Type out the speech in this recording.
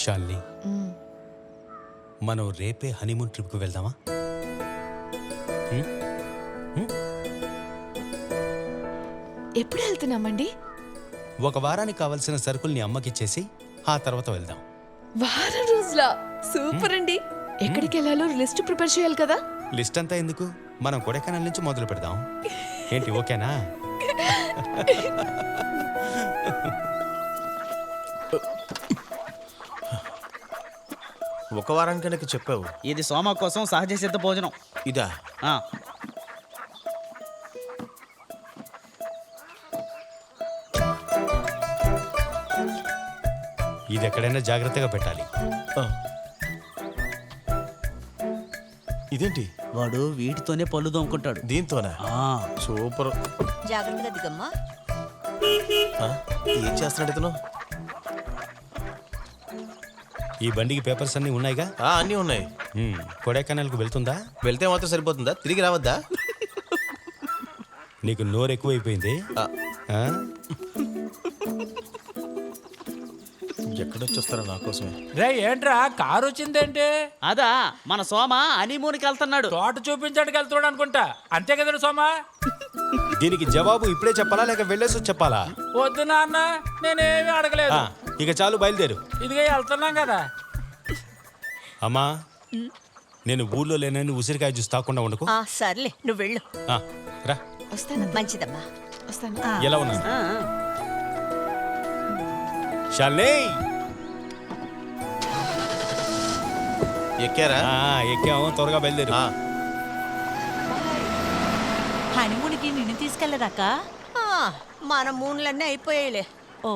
శాలిని, మనం రేపే హనీమూన్ ట్రిప్కి వెళ్దామా? ఎప్పుడు వెళ్తున్నామండి? ఒక వారానికి కావలసిన సరుకుల్ని అమ్మకిచ్చేసి ఆ తర్వాత వెళ్దాం. వారం రోజుల సూపర్ అండి. ఎక్కడికి వెళ్ళాలో లిస్ట్ ప్రిపేర్ చేయాలి కదా. లిస్ట్ అంతా ఎందుకు, మనం కొడైకెనాల్ నుంచి మొదలు పెడదాం. ఏంటి, ఓకేనా? ఒక వారం కనుక చెప్పావు. ఇది సోమ కోసం సహజ సిద్ధ భోజనం. ఇదా? ఇది ఎక్కడైనా జాగ్రత్తగా పెట్టాలి. ఇదేంటి? వాడు వీటితోనే పళ్ళు దోముకుంటాడు. దీంతోనా? సూపర్. జాగ్రత్తగా దిగమ్మా. ఏం చేస్తున్నాడు ఇతను? ఈ బండికి పేపర్స్ అన్నీ ఉన్నాయిగా? అన్నీ ఉన్నాయి. కొడైకెనాల్కు వెళ్తుందా? వెళ్తే మాత్రం సరిపోతుందా? తిరిగి రావద్దా? నీకు నోరు ఎక్కువైపోయింది. ఎక్కడొచ్చొస్తారా నా కోసమే? రే ఏంట్రా కారు వచ్చిందేంటి? అదా మన సోమ హనీమూన్కి వెళ్తున్నాడు. తోట చూపించడానికి వెళ్తాడు అనుకుంటా. అంతే కదా సోమా? దీనికి జవాబు ఇప్పుడే చెప్పాలా లేక వెళ్ళేసి చెప్పాలా? వద్దు నాన్న, నేనేమి అడగలేదు. ఇక చాలు, బయలుదేరు. ఇదిగా వెళ్తున్నాం కదా. అమ్మా, నేను ఊళ్ళో లేనని ఉసిరికాయ జ్యూస్ తాకుండా ఉండకు. సర్లే, నువ్వు వెళ్ళు. రా. వస్తాను. మంచిదమ్మా. వస్తాను. ఎలా ఉన్నా శాలిని? ఎక్కారా? ఎక్కాము, త్వరగా బయలుదేరు. హనీమూన్కి నిన్ను తీసుకెళ్ళదాక మన మూన్లన్నీ అయిపోయాయిలే. ఓ